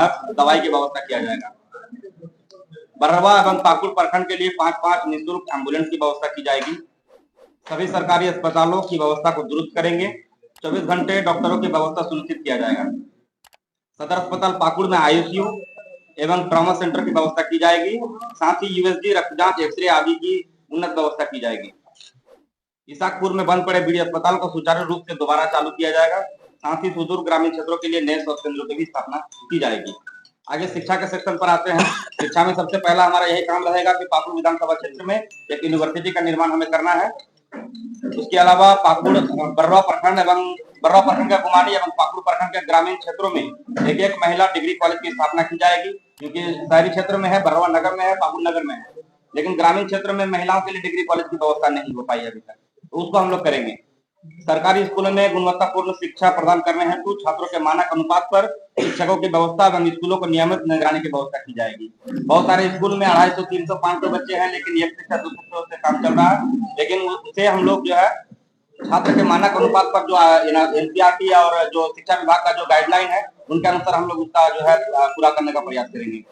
Nurse, दवाई की व्यवस्था किया जाएगा। बरहवा एवं पाकुड़ प्रखंड के लिए 5-5 निःशुल्क एम्बुलेंस की व्यवस्था की जाएगी। सभी सरकारी अस्पतालों की व्यवस्था को दुरुस्त करेंगे। 24 घंटे डॉक्टरों की व्यवस्था सुनिश्चित किया जाएगा। सदर अस्पताल पाकुड़ में आईसीयू एवं ट्रॉमा सेंटर की व्यवस्था की जाएगी। साथ ही यूएसजी, रक्त जांच, एक्सरे आदि की उन्नत व्यवस्था की जाएगी। ईसाकपुर में बंद पड़े बीडी अस्पताल को सुचारू रूप से दोबारा चालू किया जाएगा। साथ ही सुदूर ग्रामीण क्षेत्रों के लिए नए स्वास्थ्य केंद्रों की भी स्थापना की जाएगी। आगे शिक्षा के सेक्शन पर आते हैं। शिक्षा में सबसे पहला हमारा यही काम रहेगा कि पाकुड़ विधानसभा क्षेत्र में एक यूनिवर्सिटी का निर्माण हमें करना है। उसके अलावा पाकुड़ बरवा प्रखंड के गुमानी एवं पाकुड़ प्रखंड के ग्रामीण क्षेत्रों में एक महिला डिग्री कॉलेज की स्थापना की जाएगी, क्योंकि शहरी क्षेत्र में है, बरवा नगर में है, पाकुड़ नगर में है, लेकिन ग्रामीण क्षेत्र में महिलाओं के लिए डिग्री कॉलेज की व्यवस्था नहीं हो पाई अभी तक, तो उसको हम लोग करेंगे। सरकारी स्कूलों में गुणवत्तापूर्ण शिक्षा प्रदान करने हेतु छात्रों के मानक अनुपात पर शिक्षकों की व्यवस्था एवं स्कूलों को नियमित निगरानी की व्यवस्था की जाएगी। बहुत सारे स्कूल में 250, 300, 500 बच्चे हैं, लेकिन एक शिक्षक 2 शिक्षकों से काम चल रहा है, लेकिन उसे हम लोग जो है छात्र के मानक अनुपात पर जो एनसीईआरटी और जो शिक्षा विभाग का जो गाइडलाइन है उनके अनुसार हम लोग उसका जो है पूरा करने का प्रयास करेंगे।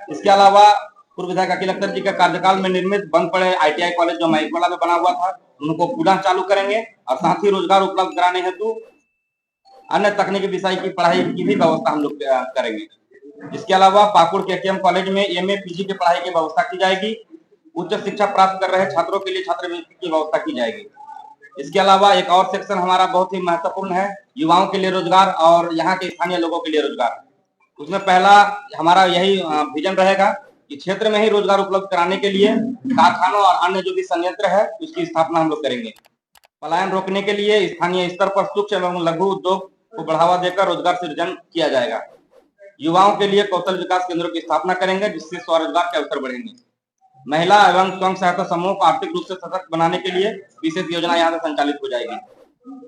इसके अलावा पूर्व विधायक अखिल अख्तर जी के कार्यकाल में निर्मित बंद पड़े आईटीआई कॉलेज जो माइकवाला में बना हुआ था, उनको पुनः चालू करेंगे और साथ ही रोजगार उपलब्ध कराने हेतु अन्य तकनीकी विषय की पढ़ाई की भी व्यवस्था हम लोग करेंगे। इसके अलावा पाकुड़ के केएम कॉलेज में एमए पीजी की पढ़ाई की व्यवस्था की जाएगी। उच्च शिक्षा प्राप्त कर रहे छात्रों के लिए छात्रवृत्ति की व्यवस्था की जाएगी। इसके अलावा एक और सेक्शन हमारा बहुत ही महत्वपूर्ण है, युवाओं के लिए रोजगार और यहाँ के स्थानीय लोगों के लिए रोजगार। उसमें पहला हमारा यही विजन रहेगा कि क्षेत्र में ही रोजगार उपलब्ध कराने के लिए कारखानों और अन्य जो भी संयंत्र है उसकी स्थापना हम लोग करेंगे। पलायन रोकने के लिए स्थानीय स्तर पर सूक्ष्म एवं लघु उद्योग को बढ़ावा देकर रोजगार सृजन किया जाएगा। युवाओं के लिए कौशल विकास केंद्रों की स्थापना करेंगे, जिससे स्वरोजगार के अवसर बढ़ेंगे। महिला एवं स्वयं सहायता समूह को आर्थिक रूप से सशक्त बनाने के लिए विशेष योजना यहाँ से संचालित हो जाएगी।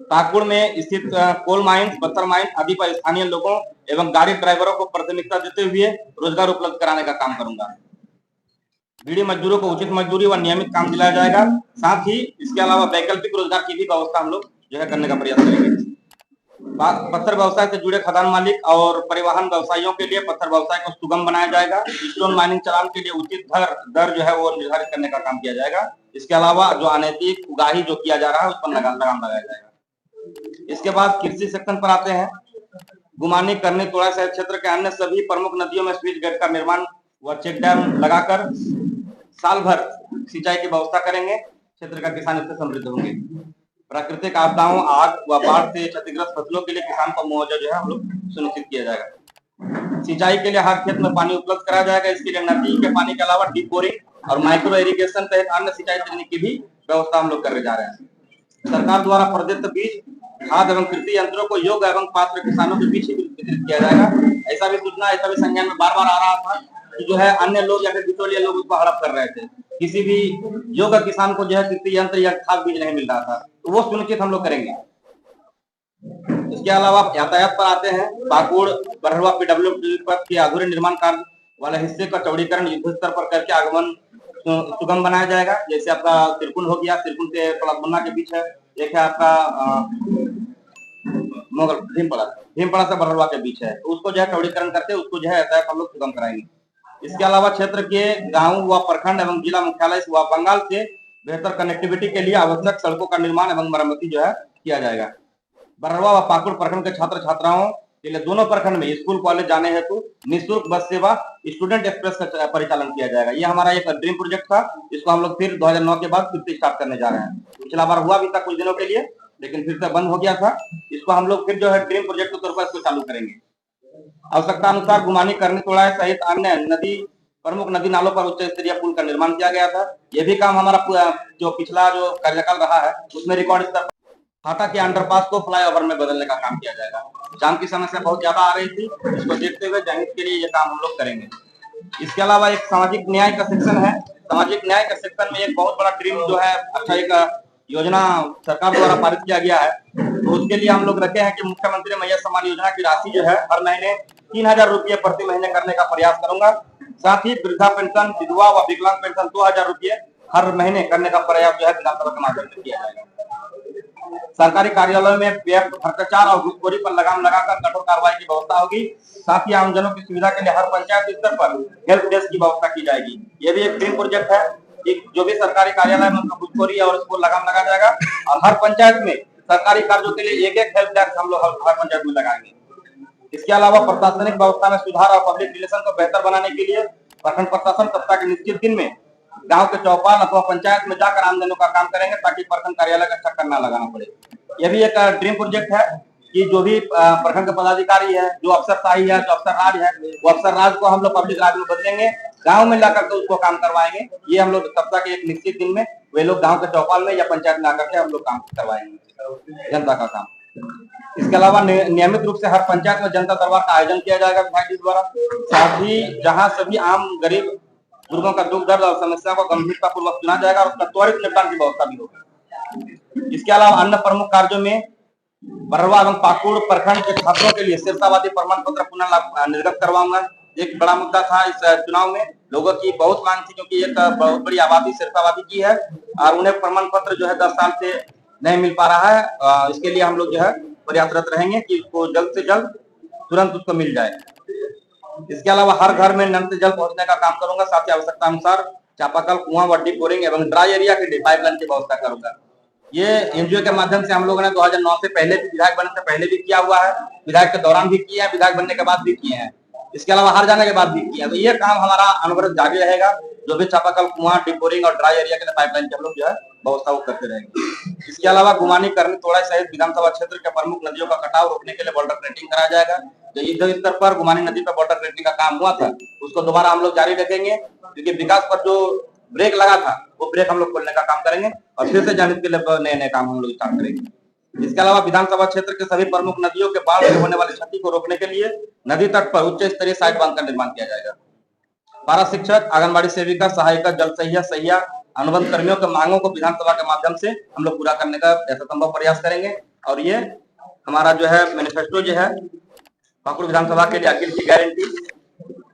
पाकुड़ में स्थित कोल माइंस, पत्थर माइंस आदि पर स्थानीय लोगों एवं गाड़ी ड्राइवरों को प्राथमिकता देते हुए रोजगार उपलब्ध कराने का काम करूंगा। बीड़ी मजदूरों को उचित मजदूरी व नियमित काम दिलाया जाएगा। साथ ही इसके अलावा वैकल्पिक रोजगार की भी व्यवस्था हम लोग जो है करने का प्रयास करेंगे। पत्थर व्यवसाय से जुड़े खदान मालिक और परिवहन व्यवसायियों के लिए पत्थर व्यवसाय को सुगम बनाया जाएगा। स्टोन माइनिंग चालान के लिए उचित दर जो है वो निर्धारित करने का काम किया जाएगा। इसके अलावा जो अनैतिक उगाही जो किया जा रहा है उस पर लगाम लगाया जाएगा। इसके बाद कृषि सेक्शन पर आते हैं। गुमानी, करनी, तोड़ा शहर क्षेत्र के अन्य सभी प्रमुख नदियों में स्विच गेट का निर्माण व चेक डैम लगाकर साल भर सिंचाई की व्यवस्था करेंगे। क्षेत्र का किसान इससे समृद्ध होंगे। प्राकृतिक आपदाओं, आग व बाढ़ से क्षतिग्रस्त फसलों के लिए किसान को मुआवजा जो है हम लोग सुनिश्चित किया जाएगा। सिंचाई के लिए हर खेत में पानी उपलब्ध कराया जाएगा। इसके लिए नदी के पानी के अलावा डीप बोरिंग और माइक्रो इरिगेशन सहित अन्य सिंचाई तकनीक की भी व्यवस्था हम लोग करने जा रहे हैं। सरकार द्वारा प्रदत्त बीज, खाद एवं कृषि यंत्रों को योग्य एवं पात्र किसानों के बीच वितरित किया जाएगा। ऐसा भी सूचना, ऐसा भी संज्ञान में बार बार आ रहा था कि जो है अन्य लोग या फिर बिचौलिए लोग उसको हड़प कर रहे थे। किसी भी योग्य किसान को जो है कृषि यंत्र या खाद बीज नहीं मिल रहा था, तो वो सुनिश्चित हम लोग करेंगे। इसके अलावा यातायात पर आते हैं। पाकुड़ बरहवा पीडब्ल्यूडी पथ के अधूरे निर्माण कार्य वाले हिस्से का चौड़ीकरण युद्ध स्तर पर करके आगमन सुगम बनाया जाएगा। जैसे आपका तिरकुन हो गया, तिरकुन से पलासमुन्ना के बीच है, एक है आपका मोगल भीमपड़ा से बरहवा के बीच है, तो उसको जो है चौड़ीकरण करके उसको जो है यातायात हम लोग सुगम कराएंगे। इसके अलावा क्षेत्र के गांव व प्रखंड एवं जिला मुख्यालय व बंगाल से बेहतर कनेक्टिविटी के लिए आवश्यक सड़कों का निर्माण एवं मरम्मति जो है किया जाएगा। बरहवा व पाकुड़ प्रखंड के छात्र छात्राओं के लिए दोनों प्रखंड में स्कूल कॉलेज जाने हेतु निःशुल्क बस सेवा स्टूडेंट एक्सप्रेस का परिचालन किया जाएगा। ये हमारा एक ड्रीम प्रोजेक्ट था, इसको हम लोग फिर 2009 के बाद फिर से स्टार्ट करने जा रहे हैं। पिछला बार हुआ भी था कुछ दिनों के लिए, लेकिन फिर से बंद हो गया था। इसको हम लोग फिर जो है ड्रीम प्रोजेक्ट के तौर पर इसको चालू करेंगे। आवश्यकता अनुसार गुमानी, करनी, तोड़ा सहित अन्य प्रमुख नदी नालों पर उच्च स्तरीय पुल का निर्माण किया गया था। यह भी काम हमारा जो पिछला जो कार्यकाल रहा है उसमें रिकॉर्ड स्तर हाटा के अंडरपास को फ्लाईओवर में बदलने का काम किया जाएगा। जाम की समस्या बहुत ज्यादा आ रही थी, इसको देखते हुए जनहित के लिए ये काम हम लोग करेंगे। इसके अलावा एक सामाजिक न्याय का सेक्शन है। सामाजिक न्याय के सेक्शन में एक बहुत बड़ा ड्रीम जो है, अच्छा एक योजना सरकार द्वारा पारित किया गया है, तो उसके लिए हम लोग रखे हैं कि मुख्यमंत्री मैया सम्मान योजना की राशि जो है हर महीने 3000 रुपये प्रति महीने करने का प्रयास करूंगा। साथ ही वृद्धा पेंशन, विधवा व विकलांग पेंशन 2000 रुपये हर महीने करने का प्रयास जो है विधानसभा के माध्यम से किया जाएगा। सरकारी कार्यालयों में भ्रष्टाचार और घूसखोरी पर लगाम लगाकर कठोर कार्रवाई की व्यवस्था होगी। साथ ही आमजनों की सुविधा के लिए हर पंचायत स्तर पर हेल्प डेस्क की व्यवस्था की जाएगी। ये भी एक ड्रीम प्रोजेक्ट है कि जो भी सरकारी कार्यालय में घूसखोरी है और उसको लगाम लगा जाएगा, और हर पंचायत में सरकारी कार्यों के लिए एक हेल्प डेस्क हम लोग हर पंचायत में लगाएंगे। इसके अलावा प्रशासनिक व्यवस्था में सुधार और पब्लिक रिलेशन को बेहतर बनाने के लिए प्रखंड प्रशासन सप्ताह के निश्चित दिन में गांव के चौपाल अथवा पंचायत में जाकर आमजनों का काम करेंगे, ताकि प्रखंड कार्यालय का चक्कर न लगाना पड़े। यह भी एक ड्रीम प्रोजेक्ट है कि जो भी प्रखंड के पदाधिकारी है, जो अफसरशाही है, जो अफसर राज है, वो अफसर राज को हम लोग पब्लिक राज में बदलेंगे, गांव में लाकर के उसको काम करवाएंगे। ये हम लोग सप्ताह के एक निश्चित दिन में वे लोग गांव के चौपाल में या पंचायत में आकर के हम लोग काम करवाएंगे, जनता का काम। इसके अलावा नियमित रूप से हर पंचायत में जनता दरबार का आयोजन किया जाएगा विधायक जी द्वारा। साथ ही जहां सभी आम गरीब बुजुर्गों का दुख दर्द और समस्या को गंभीरता पूर्वक सुना जाएगा और उसका त्वरित निपटान की व्यवस्था भी होगी। इसके अलावा अन्य प्रमुख कार्यों में बरवा एवं पाकुड़ प्रखंड के छात्रों के लिए सिरसावादी प्रमाण पत्र पुनः निर्गत करवाऊंगा। एक बड़ा मुद्दा था इस चुनाव में, लोगों की बहुत मांग थी, क्योंकि एक बहुत बड़ी आबादी सिरसावादी की है और उन्हें प्रमाण पत्र जो है 10 साल से नहीं मिल पा रहा है। इसके लिए हम लोग जो है प्रयासरत रहेंगे कि उसको जल्द से जल्द तुरंत उसको मिल जाए। इसके अलावा हर घर में नल से जल पहुंचने का काम करूंगा। साथ ही आवश्यकता अनुसार चापाकल, कुआं, वड्डी, बोरिंग एवं ड्राई एरिया के लिए पाइपलाइन की व्यवस्था करूंगा। ये एनजीओ के माध्यम से हम लोगों ने 2009 से पहले भी, विधायक बनने से पहले भी किया हुआ है, विधायक के दौरान भी किया है, विधायक बनने के बाद भी किए हैं, इसके अलावा हार जाने के बाद भी किया है। तो ये काम हमारा अनवरत जारी रहेगा। जो भी चापाकल, कुआं, डिपोरिंग और ड्राई एरिया के लिए पाइपलाइन के हम लोग जो है व्यवस्था वो करते रहेंगे। इसके अलावा गुमानी, करनी, तोड़ाई सहित विधानसभा क्षेत्र के प्रमुख नदियों का कटाव रोकने के लिए बॉर्डर क्रेटिंग कराया जाएगा। जो युद्ध स्तर पर गुमानी नदी पर बॉर्डर क्रेटिंग का काम हुआ था, उसको दोबारा हम लोग जारी रखेंगे, क्योंकि विकास पर जो ब्रेक लगा था वो ब्रेक हम लोग खोलने का काम करेंगे और फिर से जाने के लिए नए नए काम हम लोग स्टार्ट करेंगे। इसके अलावा विधानसभा क्षेत्र के सभी प्रमुख नदियों के बाढ़ से होने वाली क्षति को रोकने के लिए नदी तट पर उच्च स्तरीय साइड बांध का निर्माण किया जाएगा। पारा शिक्षक, आंगनबाड़ी सेविका, सहायिका, जल सहिया, अनुबंध कर्मियों के मांगों को विधानसभा के माध्यम से हम लोग पूरा करने का यथासंभव प्रयास करेंगे। और ये हमारा जो है मैनिफेस्टो जो है पाकुड़ विधानसभा के लिए अखिल की गारंटी,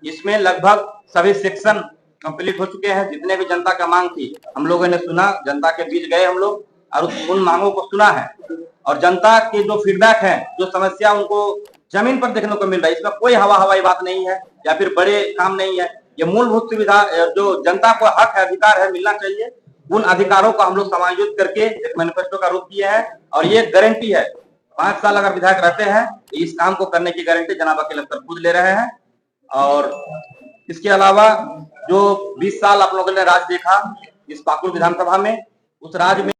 इसमें लगभग सभी सेक्शन कंप्लीट हो चुके हैं। जितने भी जनता का मांग थी हम लोगों ने सुना, जनता के बीच गए हम लोग और उन मांगों को सुना है, और जनता की जो फीडबैक है, जो समस्या उनको जमीन पर देखने को मिल रहा है, इसमें कोई हवाई बात नहीं है या फिर बड़े काम नहीं है। ये मूलभूत सुविधा जो जनता को हक है, अधिकार है, मिलना चाहिए, उन अधिकारों को हम लोग समायोजित करके एक मैनिफेस्टो का रूप दिया है। और ये गारंटी है, 5 साल अगर विधायक रहते हैं तो इस काम को करने की गारंटी जनाब अखिल अख्तर खुद ले रहे हैं। और इसके अलावा जो 20 साल आप लोगों ने राज देखा इस पाकुड़ विधानसभा में, उस राज में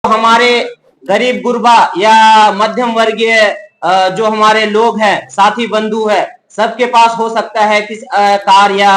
हमारे गरीब गुरबा या मध्यम वर्गीय जो हमारे लोग हैं, साथी बंधु है, सबके पास हो सकता है कि कार या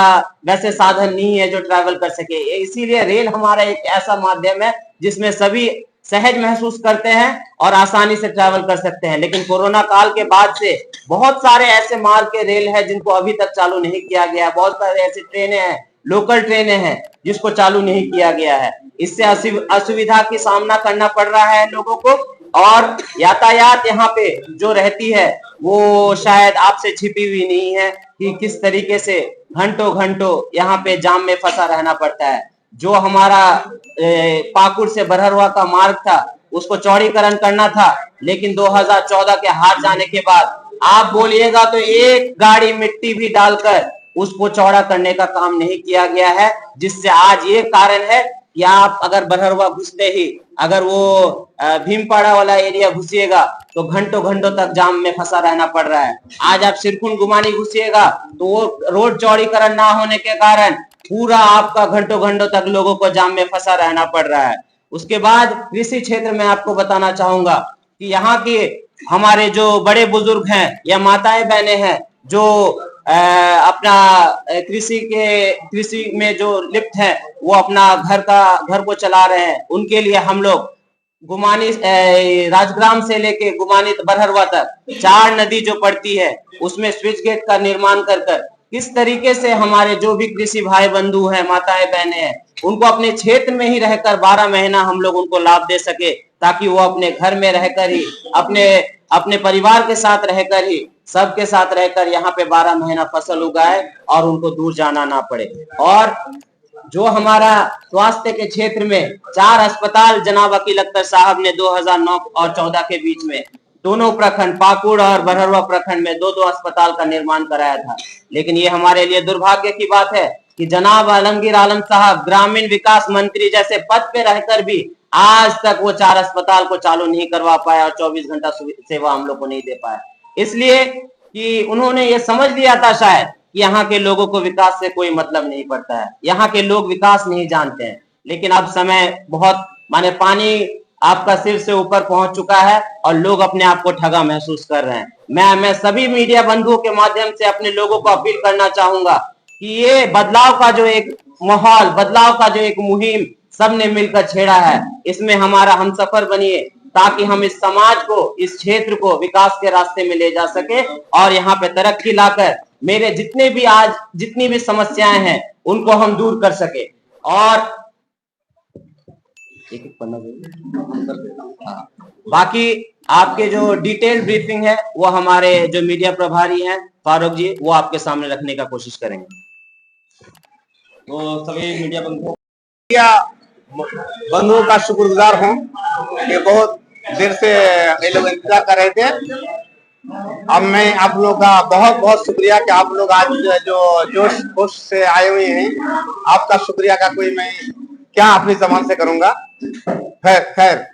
वैसे साधन नहीं है जो ट्रैवल कर सके। इसीलिए रेल हमारा एक ऐसा माध्यम है जिसमें सभी सहज महसूस करते हैं और आसानी से ट्रैवल कर सकते हैं। लेकिन कोरोना काल के बाद से बहुत सारे ऐसे मार्ग के रेल है जिनको अभी तक चालू नहीं किया गया। बहुत सारे ऐसी ट्रेनें हैं, लोकल ट्रेनें हैं, जिसको चालू नहीं किया गया है। इससे असुविधा की सामना करना पड़ रहा है लोगों को, और यातायात यहाँ पे जो रहती है वो शायद आपसे छिपी हुई नहीं है कि किस तरीके से घंटों घंटों यहाँ पे जाम में फंसा रहना पड़ता है। जो हमारा पाकुड़ से बरहरवा का मार्ग था उसको चौड़ीकरण करना था, लेकिन 2014 के हार जाने के बाद आप बोलिएगा तो एक गाड़ी मिट्टी भी डालकर उसको चौड़ा करने का काम नहीं किया गया है। जिससे आज ये कारण है कि आप अगर बरहरवा घुसते ही अगर वो भीमपाड़ा वाला एरिया घुसिएगा तो घंटों घंटों तक जाम में फंसा रहना पड़ रहा है। आज आप सिरकुंड गुमानी घुसिएगा तो वो रोड चौड़ीकरण ना होने के कारण पूरा आपका घंटों घंटों तक लोगों को जाम में फंसा रहना पड़ रहा है। उसके बाद कृषि क्षेत्र में आपको बताना चाहूंगा कि यहाँ के हमारे जो बड़े बुजुर्ग हैं या माताएं बहनें हैं जो अपना कृषि में जो लिप्त है, वो अपना घर को चला रहे हैं। उनके लिए हम लोग गुमानी राजग्राम से लेके गुमानी बरहरवा तक 4 नदी जो पड़ती है उसमें स्विच गेट का निर्माण कर किस तरीके से हमारे जो भी कृषि भाई बंधु हैं, माताएं बहनें हैं, उनको अपने क्षेत्र में ही रहकर 12 महीना हम लोग उनको लाभ दे सके, ताकि वो अपने घर में रहकर ही अपने परिवार के साथ रहकर ही सबके साथ रहकर यहाँ पे 12 महीना फसल उगाए और उनको दूर जाना ना पड़े। और जो हमारा स्वास्थ्य के क्षेत्र में 4 अस्पताल जनाब वकील अख्तर साहब ने 2009 और 14 के बीच में दोनों प्रखंड पाकुड़ और बरहरवा प्रखंड में 2-2 अस्पताल का निर्माण कराया था। लेकिन ये हमारे लिए दुर्भाग्य की बात है कि जनाब आलमगीर आलम साहब ग्रामीण विकास मंत्री जैसे पद पे रहकर भी आज तक वो 4 अस्पताल को चालू नहीं करवा पाया और 24 घंटा सेवा हम लोग को नहीं दे पाया। इसलिए कि उन्होंने ये समझ लिया था शायद कि यहाँ के लोगों को विकास से कोई मतलब नहीं पड़ता है, यहाँ के लोग विकास नहीं जानते हैं। लेकिन अब समय बहुत माने पानी आपका सिर से ऊपर पहुंच चुका है और लोग अपने आप को ठगा महसूस कर रहे हैं। मैं सभी मीडिया बंधुओं के माध्यम से अपने लोगों को अपील करना चाहूंगा कि ये बदलाव का जो एक माहौल, बदलाव का जो एक मुहिम सबने मिलकर छेड़ा है, इसमें हमारा हमसफर बनिए ताकि हम इस समाज को, इस क्षेत्र को विकास के रास्ते में ले जा सके और यहाँ पे तरक्की लाकर मेरे जितनी भी समस्याएं हैं उनको हम दूर कर सके। और एक पन्ना बाकी आपके जो डिटेल ब्रीफिंग है वो हमारे जो मीडिया प्रभारी हैं फारूक जी, वो आपके सामने रखने का कोशिश करेंगे। तो सभी मीडिया बंधुओं का शुक्रगुजार हूँ कि बहुत देर से ये लोग इंतजार कर रहे थे। अब मैं आप लोग का बहुत बहुत शुक्रिया कि आप लोग आज जो जोश होश से आए हुए हैं, आपका शुक्रिया का कोई मैं क्या अपनी जबान से करूंगा। खैर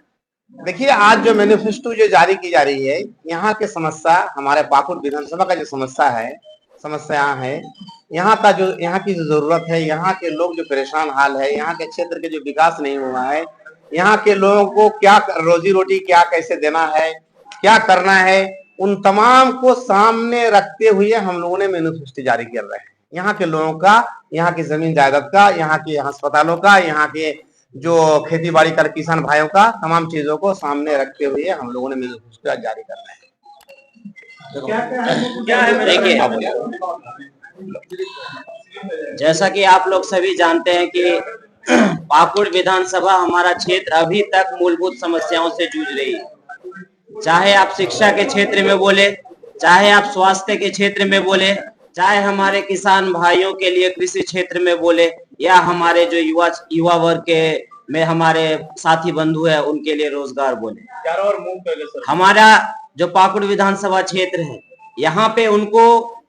देखिए, आज जो मैनिफेस्टो जो जारी की जा रही है, यहाँ की समस्या, हमारे पाकुड़ विधानसभा का जो समस्या है, यहाँ की जो जरूरत है, यहाँ के लोग जो परेशान हाल है, यहाँ के क्षेत्र के जो विकास नहीं हुआ है, यहाँ के लोगों को क्या रोजी रोटी क्या कैसे देना है, क्या करना है, उन तमाम को सामने रखते हुए हम लोगों ने मैनिफेस्टो जारी कर रहे हैं। यहाँ के लोगों का, यहाँ की जमीन जायदाद का, यहाँ के अस्पतालों का, यहाँ के जो खेती बाड़ी कर किसान भाइयों का, तमाम चीजों को सामने रखते हुए हम लोगों ने मैनिफेस्टो जारी कर रहे हैं। देखिए, जैसा कि आप लोग सभी जानते हैं कि पाकुड़ विधानसभा हमारा क्षेत्र अभी तक मूलभूत समस्याओं से जूझ रही है। चाहे आप शिक्षा के क्षेत्र में बोले, चाहे आप स्वास्थ्य के क्षेत्र में बोले, चाहे हमारे किसान भाइयों के लिए कृषि क्षेत्र में बोले, या हमारे जो युवा वर्ग के में हमारे साथी बंधु है उनके लिए रोजगार बोले। हमारा जो पाकुड़ विधानसभा क्षेत्र है, यहाँ पे उनको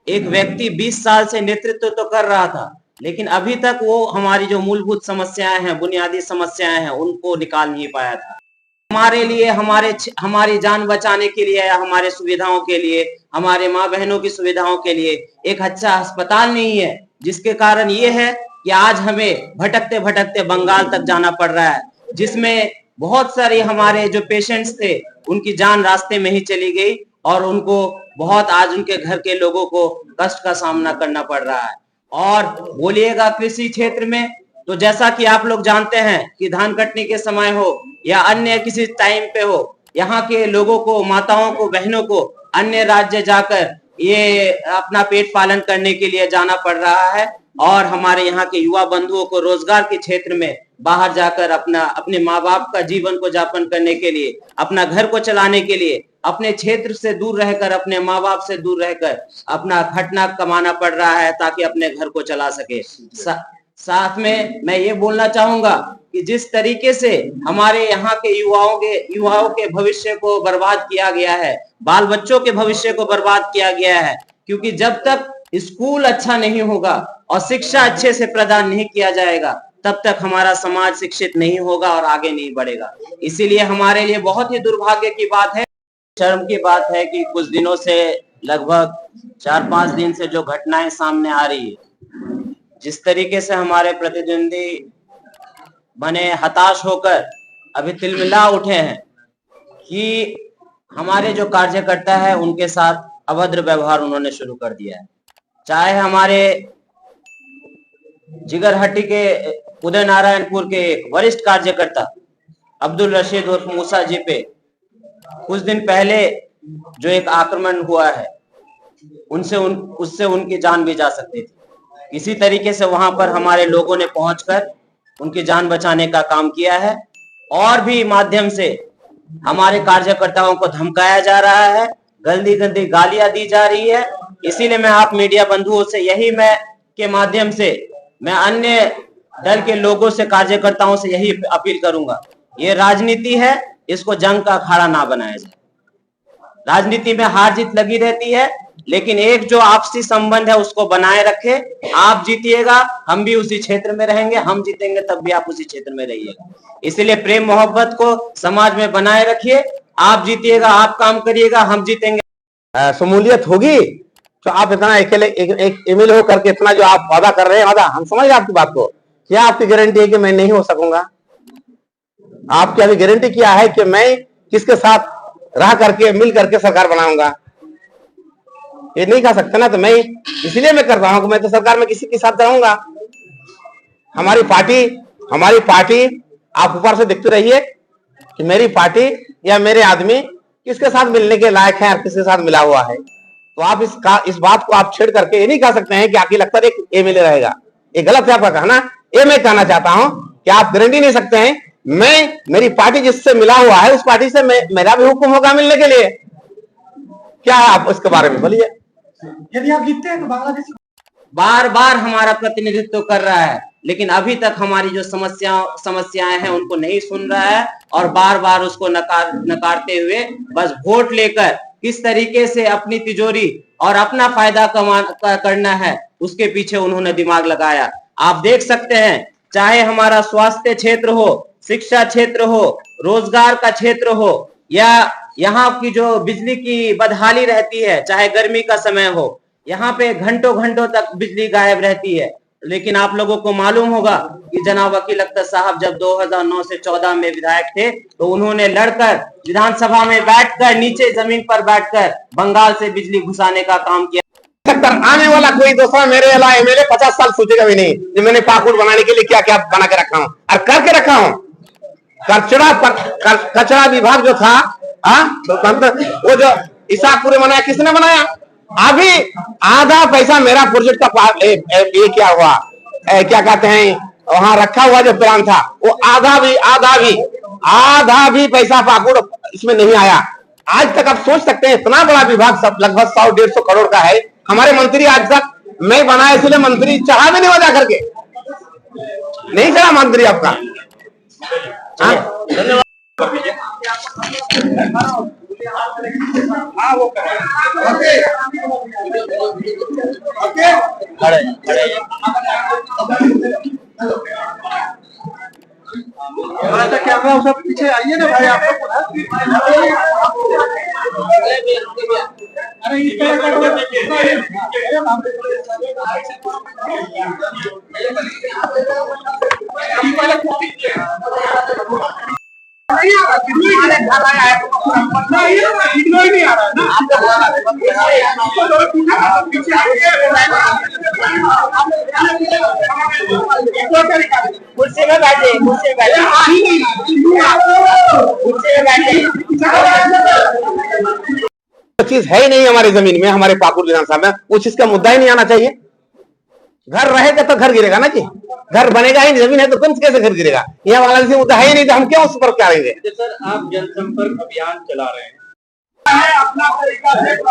एक व्यक्ति 20 साल से नेतृत्व तो कर रहा था, लेकिन अभी तक वो हमारी जो मूलभूत समस्याएं हैं, बुनियादी समस्याएं हैं, उनको निकाल नहीं पाया था। हमारे लिए, हमारी जान बचाने के लिए, हमारे सुविधाओं के लिए, हमारे माँ बहनों की सुविधाओं के लिए एक अच्छा अस्पताल नहीं है, जिसके कारण ये है कि आज हमें भटकते भटकते बंगाल तक जाना पड़ रहा है, जिसमें बहुत सारे हमारे जो पेशेंट्स थे उनकी जान रास्ते में ही चली गई और उनको बहुत आज उनके घर के लोगों को कष्ट का सामना करना पड़ रहा है। और बोलिएगा कृषि क्षेत्र में, तो जैसा कि आप लोग जानते हैं कि धान कटने के समय हो या अन्य किसी टाइम पे हो, यहाँ के लोगों को, माताओं को, बहनों को अन्य राज्य जाकर ये अपना पेट पालन करने के लिए जाना पड़ रहा है। और हमारे यहाँ के युवा बंधुओं को रोजगार के क्षेत्र में बाहर जाकर अपने माँ बाप का जीवन को यापन करने के लिए, अपना घर को चलाने के लिए अपने क्षेत्र से दूर रहकर, अपने माँ बाप से दूर रहकर अपना खटना कमाना पड़ रहा है ताकि अपने घर को चला सके। साथ में मैं ये बोलना चाहूंगा कि जिस तरीके से हमारे यहाँ के युवाओं के भविष्य को बर्बाद किया गया है, बाल बच्चों के भविष्य को बर्बाद किया गया है, क्योंकि जब तक स्कूल अच्छा नहीं होगा और शिक्षा अच्छे से प्रदान नहीं किया जाएगा, तब तक हमारा समाज शिक्षित नहीं होगा और आगे नहीं बढ़ेगा। इसीलिए हमारे लिए बहुत ही दुर्भाग्य की बात है, शर्म की बात है कि कुछ दिनों से, लगभग 4-5 दिन से जो घटनाएं सामने आ रही है, जिस तरीके से हमारे प्रतिद्वंदी बने हताश होकर अभी तिलमिला उठे हैं कि हमारे जो कार्यकर्ता है उनके साथ अभद्र व्यवहार उन्होंने शुरू कर दिया है। चाहे हमारे जिगरहट्टी के उदय नारायणपुर के वरिष्ठ कार्यकर्ता अब्दुल रशीद उर्फ मूसा जी पे कुछ दिन पहले जो एक आक्रमण हुआ है, उससे उनकी जान भी जा सकती थी। किसी तरीके से वहां पर हमारे लोगों ने पहुंचकर उनकी जान बचाने का काम किया है और भी माध्यम से हमारे कार्यकर्ताओं को धमकाया जा रहा है, गंदी गंदी गालियां दी जा रही है। इसीलिए मैं आप मीडिया बंधुओं से यही के माध्यम से मैं अन्य दल के लोगों से, कार्यकर्ताओं से यही अपील करूंगा, ये राजनीति है, इसको जंग का अखाड़ा ना बनाया जाए। राजनीति में हार जीत लगी रहती है, लेकिन एक जो आपसी संबंध है उसको बनाए रखे। आप जीतिएगा, हम भी उसी क्षेत्र में रहेंगे, हम जीतेंगे तब भी आप उसी क्षेत्र में रहिएगा। इसलिए प्रेम मोहब्बत को समाज में बनाए रखिए। आप जीतिएगा, आप काम करिएगा, हम जीतेंगे। शमूलियत होगी तो आप इतना अकेले एक एमएलए हो करके इतना जो आप वादा कर रहे हैं, वादा हम समझ रहे हैं आपकी बात को, क्या आपकी गारंटी है कि मैं नहीं हो सकूंगा? आपकी अभी गारंटी क्या है कि मैं किसके साथ रह करके मिल करके सरकार बनाऊंगा? ये नहीं कह सकते ना। तो मैं इसलिए मैं करता हूं कि मैं तो सरकार में किसी के साथ रहूंगा। हमारी पार्टी आप ऊपर से देखते रहिए कि मेरी पार्टी या मेरे आदमी किसके साथ मिलने के लायक है और किसके साथ मिला हुआ है। तो आप इस बात को आप छेड़ करके ये नहीं कह सकते हैं कि आपकी लगता है एक एमएलए रहेगा। ये गलत है आपका कहना। ये मैं कहना चाहता हूं कि आप गारंटी नहीं सकते हैं। मेरी पार्टी जिससे मिला हुआ है उस पार्टी से मेरा भी हुक्म होगा मिलने के लिए। क्या है आप इसके बारे में बोलिए। यदि आप जीतते हैं तो बांग्लादेश बार बार हमारा प्रतिनिधित्व कर रहा है, लेकिन अभी तक हमारी जो समस्याएं हैं उनको नहीं सुन रहा है और बार बार उसको नकारते हुए बस वोट लेकर किस तरीके से अपनी तिजोरी और अपना फायदा करना है उसके पीछे उन्होंने दिमाग लगाया। आप देख सकते हैं, चाहे हमारा स्वास्थ्य क्षेत्र हो, शिक्षा क्षेत्र हो, रोजगार का क्षेत्र हो, या यहाँ की जो बिजली की बदहाली रहती है, चाहे गर्मी का समय हो, यहाँ पे घंटों घंटों तक बिजली गायब रहती है। लेकिन आप लोगों को मालूम होगा कि जनाब वकील अख्तर साहब जब 2009 से 14 में विधायक थे तो उन्होंने लड़कर विधानसभा में बैठकर, नीचे जमीन पर बैठकर बंगाल से बिजली घुसाने का काम किया। आने वाला कोई दूसरा मेरे एमएलए 50 साल सोचेगा भी नहीं कि मैंने पाकुड़ बनाने के लिए क्या क्या बना के रखा हूँ और करके रखा हूँ। कचरा विभाग जो था, वो जो इसाकपुर बनाया, किसने बनाया? अभी आधा पैसा मेरा प्रोजेक्ट का ये क्या हुआ, क्या कहते हैं, वहां रखा हुआ जो प्लान था वो आधा भी पैसा पाकुड़ इसमें नहीं आया। आज तक आप सोच सकते हैं इतना बड़ा विभाग, सब लगभग 100-150 करोड़ का है। हमारे मंत्री आज तक मैं बनाया, इसलिए मंत्री चढ़ा भी नहीं हो जा करके, नहीं चढ़ा मंत्री आपका। धन्यवाद। कैमरा सब पीछे आइए ना भाई, आप अरे इस कुर्सी में बैठे चीज है ही नहीं हमारी जमीन में, हमारे पाकुड़ विधानसभा में वो चीज का मुद्दा ही नहीं आना चाहिए। घर रहेगा तो घर गिरेगा ना जी, घर बनेगा ही नहीं, जमीन है तो कौन कैसे घर गिरेगा? यहाँ वाला मुद्दा है ही नहीं तो हम क्यों उस पर क्या करेंगे? सर, आप जनसंपर्क अभियान चला रहे हैं, अपना तरीका भैया